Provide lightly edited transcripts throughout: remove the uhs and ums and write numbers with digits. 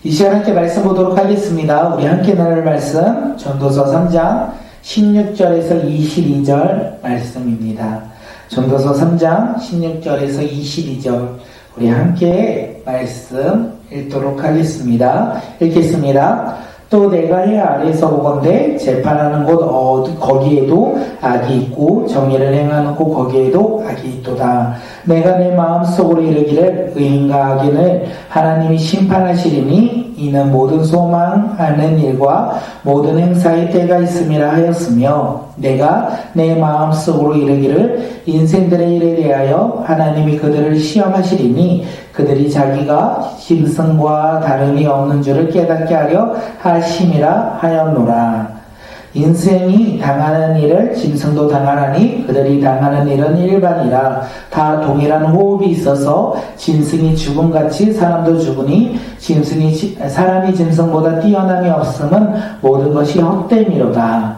이 시간 함께 말씀 보도록 하겠습니다. 우리 함께 나눌 말씀 전도서 3장 16절에서 22절 말씀입니다. 전도서 3장 16절에서 22절 우리 함께 말씀 읽도록 하겠습니다. 읽겠습니다. 또 내가 해 아래에서 보건대 재판하는 곳 거기에도 악이 있고 정의를 행하는 곳 거기에도 악이 있도다. 내가 내 마음속으로 이르기를 의인과 악인을 하나님이 심판하시리니 이는 모든 소망하는 일과 모든 행사의 때가 있음이라 하였으며 내가 내 마음속으로 이르기를 인생들의 일에 대하여 하나님이 그들을 시험하시리니 그들이 자기가 짐승과 다름이 없는 줄을 깨닫게 하려 하심이라 하였노라. 인생이 당하는 일을 짐승도 당하나니 그들이 당하는 일은 일반이라. 다 동일한 호흡이 있어서 짐승이 죽음같이 사람도 죽으니 사람이 짐승보다 뛰어남이 없음은 모든 것이 헛됨이로다.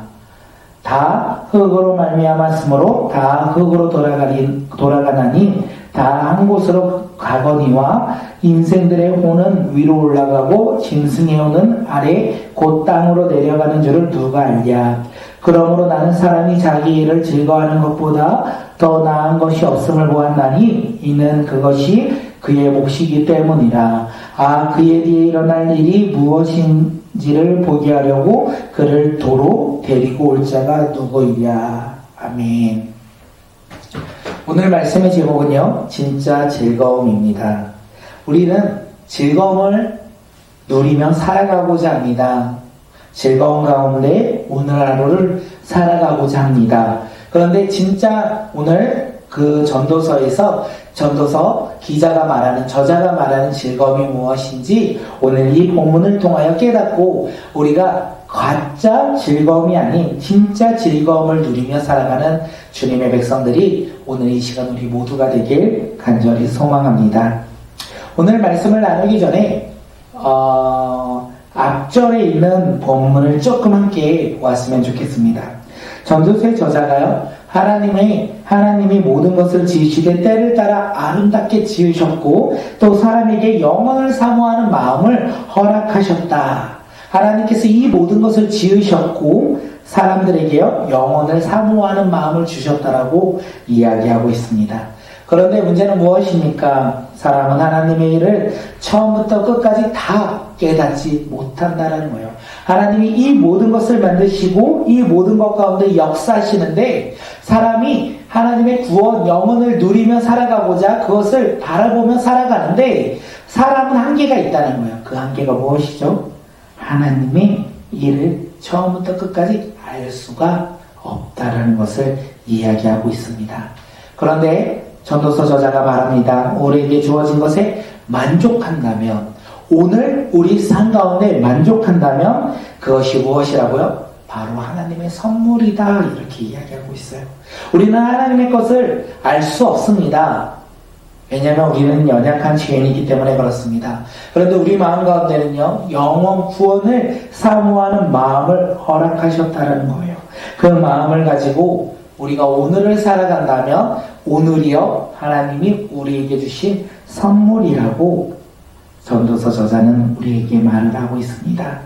다 흙으로 말미암았으므로 다 흙으로 돌아가나니 다 한 곳으로 가거니와 인생들의 혼은 위로 올라가고 짐승의 혼은 아래 곧 땅으로 내려가는 줄을 누가 알랴. 그러므로 나는 사람이 자기 일을 즐거워하는 것보다 더 나은 것이 없음을 보았나니 이는 그것이 그의 몫이기 때문이라. 그의 뒤에 일어날 일이 무엇인지를 보게 하려고 그를 도로 데리고 올 자가 누구이랴. 아멘. 오늘 말씀의 제목은요, 진짜 즐거움입니다. 우리는 즐거움을 누리며 살아가고자 합니다. 즐거움 가운데 오늘 하루를 살아가고자 합니다. 그런데 진짜 오늘 그 전도서 저자가 말하는 즐거움이 무엇인지 오늘 이 본문을 통하여 깨닫고 우리가 가짜 즐거움이 아닌 진짜 즐거움을 누리며 살아가는 주님의 백성들이 오늘 이 시간 우리 모두가 되길 간절히 소망합니다. 오늘 말씀을 나누기 전에 앞절에 있는 본문을 조금 함께 보았으면 좋겠습니다. 전도서의 저자가요, 하나님이 모든 것을 지으시되 때를 따라 아름답게 지으셨고 또 사람에게 영원을 사모하는 마음을 허락하셨다. 하나님께서 이 모든 것을 지으셨고 사람들에게요 영원을 사모하는 마음을 주셨다라고 이야기하고 있습니다. 그런데 문제는 무엇입니까? 사람은 하나님의 일을 처음부터 끝까지 다 깨닫지 못한다는 거예요. 하나님이 이 모든 것을 만드시고 이 모든 것 가운데 역사하시는데 사람이 하나님의 구원, 영혼을 누리며 살아가고자 그것을 바라보며 살아가는데 사람은 한계가 있다는 거예요. 그 한계가 무엇이죠? 하나님의 일을 처음부터 끝까지 알 수가 없다라는 것을 이야기하고 있습니다. 그런데 전도서 저자가 말합니다. 우리에게 주어진 것에 만족한다면, 오늘 우리 삶 가운데 만족한다면 그것이 무엇이라고요? 바로 하나님의 선물이다, 이렇게 이야기하고 있어요. 우리는 하나님의 것을 알 수 없습니다. 왜냐하면 우리는 연약한 죄인이기 때문에 그렇습니다. 그런데 우리 마음 가운데는요, 영원 구원을 사모하는 마음을 허락하셨다는 거예요. 그 마음을 가지고 우리가 오늘을 살아간다면 오늘이요, 하나님이 우리에게 주신 선물이라고 전도서 저자는 우리에게 말을 하고 있습니다.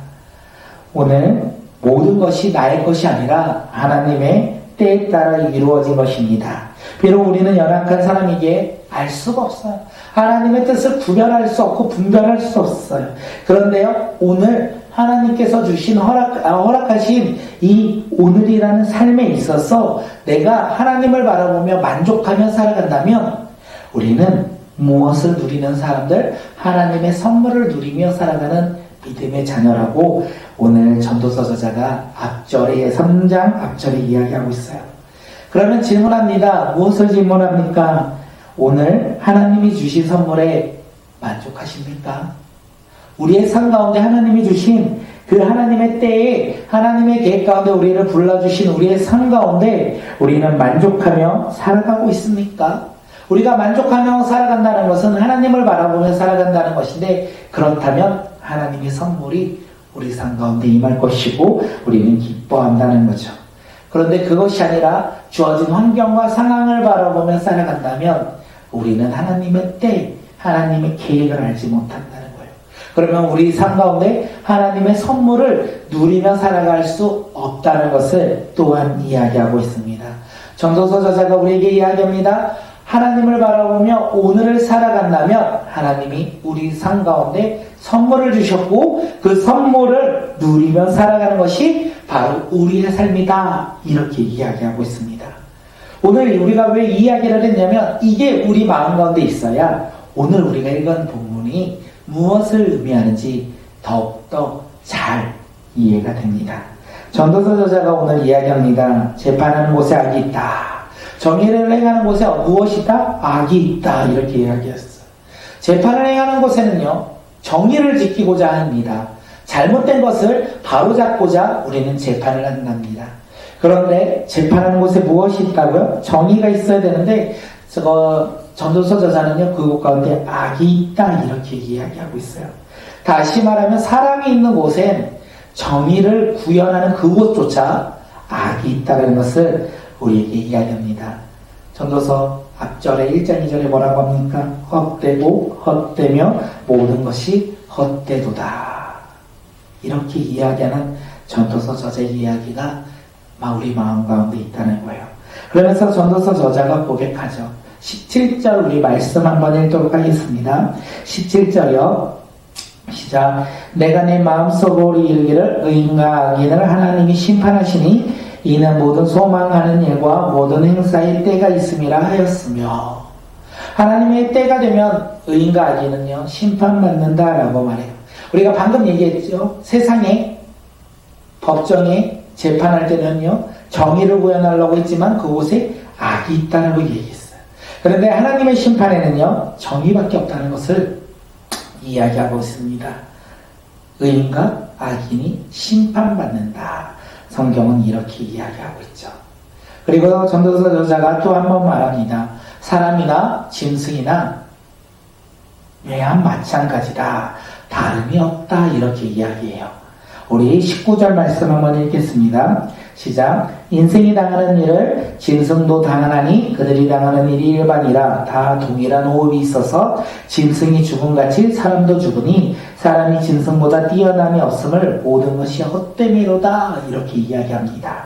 오늘 모든 것이 나의 것이 아니라 하나님의 때에 따라 이루어진 것입니다. 비록 우리는 연약한 사람에게 알 수가 없어요. 하나님의 뜻을 구별할 수 없고 분별할 수 없어요. 그런데요, 오늘 하나님께서 주신 허락하신 이 오늘이라는 삶에 있어서 내가 하나님을 바라보며 만족하며 살아간다면 우리는 무엇을 누리는 사람들? 하나님의 선물을 누리며 살아가는 믿음의 자녀라고 오늘 전도서 저자가 3장 앞절에 이야기하고 있어요. 그러면 질문합니다. 무엇을 질문합니까? 오늘 하나님이 주신 선물에 만족하십니까? 우리의 삶 가운데 하나님이 주신 그 하나님의 때에 하나님의 계획 가운데 우리를 불러주신 우리의 삶 가운데 우리는 만족하며 살아가고 있습니까? 우리가 만족하며 살아간다는 것은 하나님을 바라보며 살아간다는 것인데, 그렇다면 하나님의 선물이 우리 삶 가운데 임할 것이고 우리는 기뻐한다는 거죠. 그런데 그것이 아니라 주어진 환경과 상황을 바라보며 살아간다면 우리는 하나님의 때, 하나님의 계획을 알지 못한다는 거예요. 그러면 우리 삶 가운데 하나님의 선물을 누리며 살아갈 수 없다는 것을 또한 이야기하고 있습니다. 전도서 저자가 우리에게 이야기합니다. 하나님을 바라보며 오늘을 살아간다면 하나님이 우리 삶 가운데 선물을 주셨고 그 선물을 누리며 살아가는 것이 바로 우리의 삶이다. 이렇게 이야기하고 있습니다. 오늘 우리가 왜 이야기를 했냐면 이게 우리 마음 가운데 있어야 오늘 우리가 읽은 본문이 무엇을 의미하는지 더욱더 잘 이해가 됩니다. 전도서 저자가 오늘 이야기합니다. 재판하는 곳에 악이 있다. 정의를 행하는 곳에 무엇이 있다? 악이 있다. 이렇게 이야기했어요. 재판을 행하는 곳에는요, 정의를 지키고자 합니다. 잘못된 것을 바로잡고자 우리는 재판을 한답니다. 그런데 재판하는 곳에 무엇이 있다고요? 정의가 있어야 되는데 전도서 저자는요, 그곳 가운데 악이 있다. 이렇게 이야기하고 있어요. 다시 말하면 사람이 있는 곳엔 정의를 구현하는 그곳조차 악이 있다는 것을 우리에게 이야기합니다. 전도서 앞절에 1장 2절에 뭐라고 합니까? 헛되고 헛되며 모든 것이 헛되도다. 이렇게 이야기하는 전도서 저자의 이야기가 우리 마음 가운데 있다는 거예요. 그러면서 전도서 저자가 고백하죠. 17절 우리 말씀 한번 읽도록 하겠습니다. 17절이요. 시작. 내가 내 마음속으로 이르기를 의인과 악인을 하나님이 심판하시니 이는 모든 소망하는 일과 모든 행사의 때가 있음이라 하였으며 하나님의 때가 되면 의인과 악인은요 심판받는다라고 말해요. 우리가 방금 얘기했죠. 세상에 법정에 재판할 때는요 정의를 구현하려고 했지만 그곳에 악이 있다라고 얘기했어요. 그런데 하나님의 심판에는요 정의밖에 없다는 것을 이야기하고 있습니다. 의인과 악인이 심판받는다. 성경은 이렇게 이야기하고 있죠. 그리고 전도서 저자가 또 한 번 말합니다. 사람이나 짐승이나 매한 마찬가지다. 다름이 없다. 이렇게 이야기해요. 우리 19절 말씀 한번 읽겠습니다. 시작. 인생이 당하는 일을 짐승도 당하나니 그들이 당하는 일이 일반이라 다 동일한 호흡이 있어서 짐승이 죽음같이 사람도 죽으니 사람이 짐승보다 뛰어남이 없음을 모든 것이 헛됨이로다. 이렇게 이야기합니다.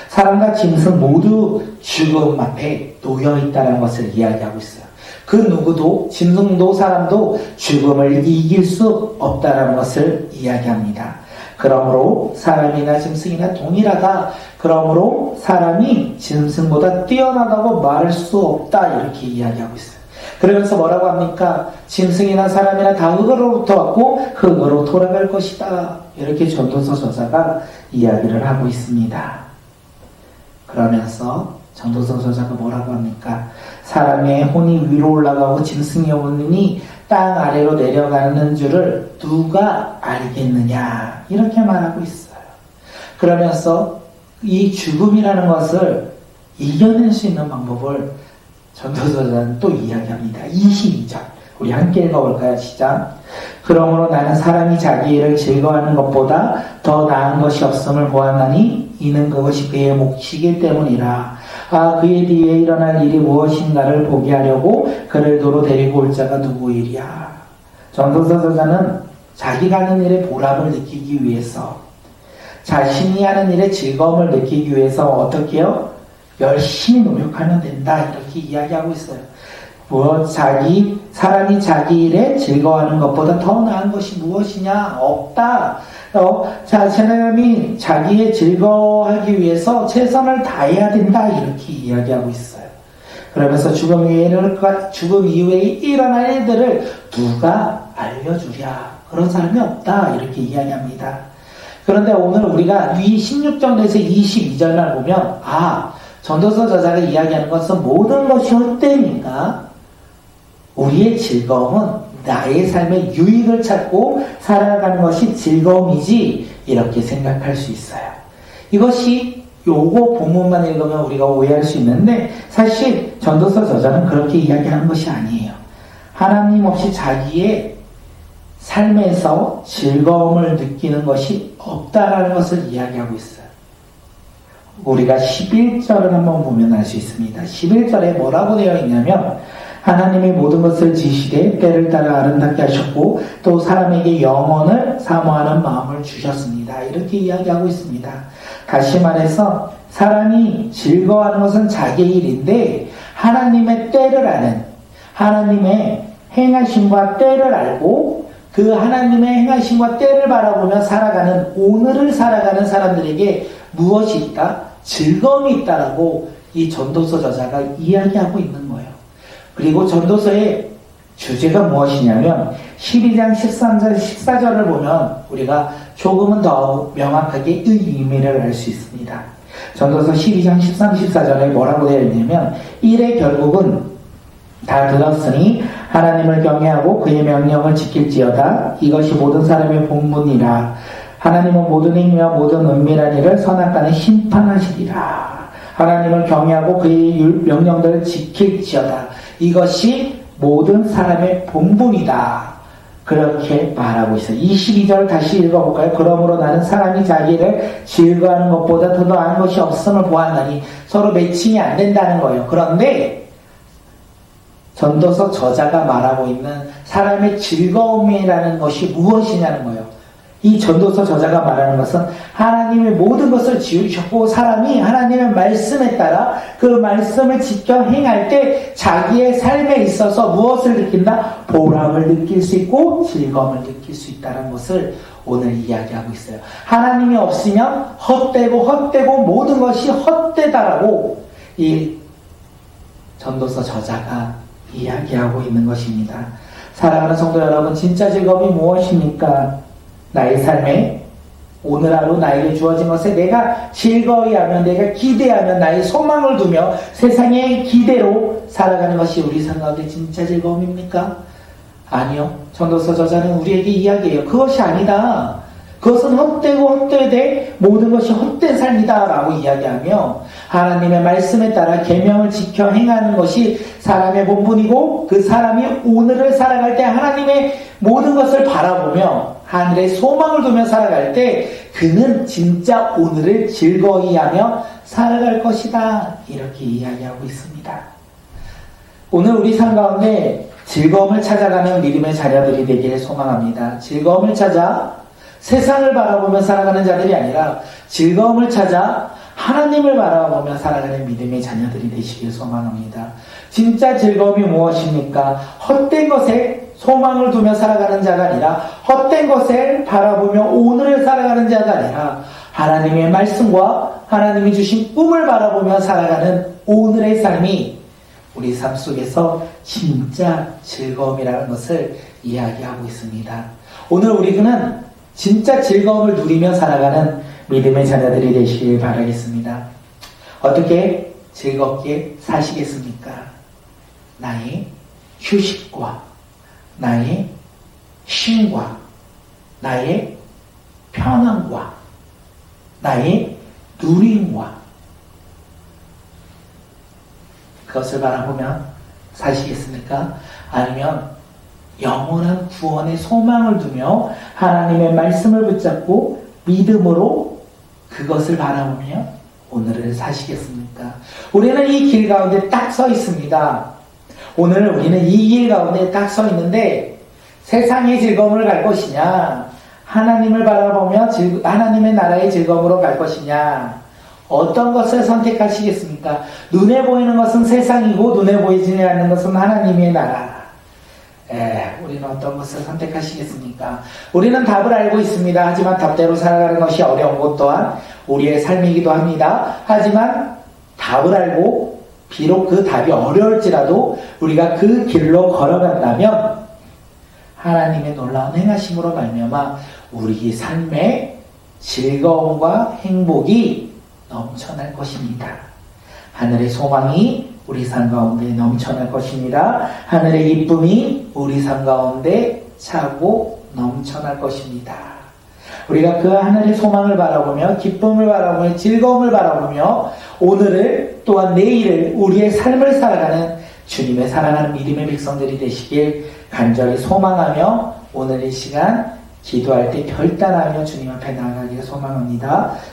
사람과 짐승 모두 죽음 앞에 놓여있다는 것을 이야기하고 있어요. 그 누구도 짐승도 사람도 죽음을 이길 수 없다는 것을 이야기합니다. 그러므로 사람이나 짐승이나 동일하다. 그러므로 사람이 짐승보다 뛰어나다고 말할 수 없다. 이렇게 이야기하고 있어요. 그러면서 뭐라고 합니까? 짐승이나 사람이나 다 흙으로부터 왔고 흙으로 돌아갈 것이다. 이렇게 전도서 저자가 이야기를 하고 있습니다. 그러면서 전도서 저자가 뭐라고 합니까? 사람의 혼이 위로 올라가고 짐승의 혼이 땅 아래로 내려가는 줄을 누가 알겠느냐 이렇게 말하고 있어요. 그러면서 이 죽음이라는 것을 이겨낼 수 있는 방법을 전도서자는 또 이야기합니다. 22절 우리 함께 읽어볼까요? 시작. 그러므로 나는 사람이 자기 일을 즐거워하는 것보다 더 나은 것이 없음을 보았나니 이는 그것이 그의 몫이기 때문이라. 그의 뒤에 일어날 일이 무엇인가를 보게 하려고 그를 도로 데리고 올 자가 누구이랴. 전도서 저자는 자기가 하는 일의 보람을 느끼기 위해서 자신이 하는 일의 즐거움을 느끼기 위해서 어떻게 해요? 열심히 노력하면 된다. 이렇게 이야기하고 있어요. 사람이 자기 일에 즐거워하는 것보다 더 나은 것이 무엇이냐? 없다. 사람이 자기의 즐거워하기 위해서 최선을 다해야 된다. 이렇게 이야기하고 있어요. 그러면서 죽음 이후에 일어날 일들을 누가 알려주랴. 그런 사람이 없다. 이렇게 이야기합니다. 그런데 오늘 우리가 이 16절에서 22절만 보면 전도서 저자가 이야기하는 것은 모든 것이 헛되니까 우리의 즐거움은 나의 삶의 유익을 찾고 살아가는 것이 즐거움이지 이렇게 생각할 수 있어요. 이것이 요거 본문만 읽으면 우리가 오해할 수 있는데 사실 전도서 저자는 그렇게 이야기하는 것이 아니에요. 하나님 없이 자기의 삶에서 즐거움을 느끼는 것이 없다라는 것을 이야기하고 있어요. 우리가 11절을 한번 보면 알 수 있습니다. 11절에 뭐라고 되어 있냐면 하나님의 모든 것을 지시되 때를 따라 아름답게 하셨고 또 사람에게 영원을 사모하는 마음을 주셨습니다. 이렇게 이야기하고 있습니다. 다시 말해서 사람이 즐거워하는 것은 자기의 일인데 하나님의 때를 아는, 하나님의 행하심과 때를 알고 그 하나님의 행하심과 때를 바라보며 살아가는, 오늘을 살아가는 사람들에게 무엇이 있다? 즐거움이 있다라고 이 전도서 저자가 이야기하고 있는 거예요. 그리고 전도서의 주제가 무엇이냐면 12장 13절 14절을 보면 우리가 조금은 더 명확하게 이 의미를 알 수 있습니다. 전도서 12장 13, 14절에 뭐라고 되어 있냐면 일의 결국은 다 들었으니 하나님을 경외하고 그의 명령을 지킬지어다. 이것이 모든 사람의 본분이라. 하나님은 모든 행위와 모든 은밀한 일을 선악간에 심판하시리라. 하나님을 경외하고 그의 명령들을 지킬지어다. 이것이 모든 사람의 본분이다. 그렇게 말하고 있어요. 22절 다시 읽어볼까요? 그러므로 나는 사람이 자기를 즐거워하는 것보다 더 나은 것이 없음을 보았나니, 서로 매칭이 안 된다는 거예요. 그런데 전도서 저자가 말하고 있는 사람의 즐거움이라는 것이 무엇이냐는 거예요. 이 전도서 저자가 말하는 것은 하나님의 모든 것을 지으셨고 사람이 하나님의 말씀에 따라 그 말씀을 지켜 행할 때 자기의 삶에 있어서 무엇을 느낀다? 보람을 느낄 수 있고 즐거움을 느낄 수 있다는 것을 오늘 이야기하고 있어요. 하나님이 없으면 헛되고 모든 것이 헛되다라고 이 전도서 저자가 이야기하고 있는 것입니다. 사랑하는 성도 여러분, 진짜 즐거움이 무엇입니까? 나의 삶에 오늘 하루 나에게 주어진 것에 내가 즐거워하며 내가 기대하며 나의 소망을 두며 세상의 기대로 살아가는 것이 우리 삶 가운데 진짜 즐거움입니까? 아니요. 전도서 저자는 우리에게 이야기해요. 그것이 아니다. 그것은 헛되되 모든 것이 헛된 삶이다 라고 이야기하며 하나님의 말씀에 따라 계명을 지켜 행하는 것이 사람의 본분이고 그 사람이 오늘을 살아갈 때 하나님의 모든 것을 바라보며 하늘에 소망을 두며 살아갈 때 그는 진짜 오늘을 즐거이 하며 살아갈 것이다. 이렇게 이야기하고 있습니다. 오늘 우리 삶 가운데 즐거움을 찾아가는 믿음의 자녀들이 되기를 소망합니다. 즐거움을 찾아 세상을 바라보며 살아가는 자들이 아니라 즐거움을 찾아 하나님을 바라보며 살아가는 믿음의 자녀들이 되시길 소망합니다. 진짜 즐거움이 무엇입니까? 헛된 것에 소망을 두며 살아가는 자가 아니라 헛된 것을 바라보며 오늘을 살아가는 자가 아니라 하나님의 말씀과 하나님이 주신 꿈을 바라보며 살아가는 오늘의 삶이 우리 삶 속에서 진짜 즐거움이라는 것을 이야기하고 있습니다. 오늘 우리는 진짜 즐거움을 누리며 살아가는 믿음의 자녀들이 되시길 바라겠습니다. 어떻게 즐겁게 사시겠습니까? 나의 휴식과 나의 쉼과 나의 편안과 나의 누림과 그것을 바라보며 사시겠습니까? 아니면 영원한 구원의 소망을 두며 하나님의 말씀을 붙잡고 믿음으로 그것을 바라보며 오늘을 사시겠습니까? 우리는 이 길 가운데 딱 서 있습니다. 오늘 우리는 이 길 가운데 딱 서 있는데 세상의 즐거움을 갈 것이냐, 하나님을 바라보며 하나님의 나라의 즐거움으로 갈 것이냐, 어떤 것을 선택하시겠습니까? 눈에 보이는 것은 세상이고 눈에 보이지 않는 것은 하나님의 나라. 우리는 어떤 것을 선택하시겠습니까? 우리는 답을 알고 있습니다. 하지만 답대로 살아가는 것이 어려운 것 또한 우리의 삶이기도 합니다. 하지만 답을 알고 비록 그 답이 어려울지라도 우리가 그 길로 걸어간다면 하나님의 놀라운 행하심으로 말미암아 우리 삶의 즐거움과 행복이 넘쳐날 것입니다. 하늘의 소망이 우리 삶 가운데 넘쳐날 것입니다. 하늘의 기쁨이 우리 삶 가운데 차고 넘쳐날 것입니다. 우리가 그 하늘의 소망을 바라보며 기쁨을 바라보며 즐거움을 바라보며 오늘을 또한 내일을 우리의 삶을 살아가는 주님의 사랑하는 믿음의 백성들이 되시길 간절히 소망하며 오늘 이 시간 기도할 때 결단하며 주님 앞에 나아가기를 소망합니다.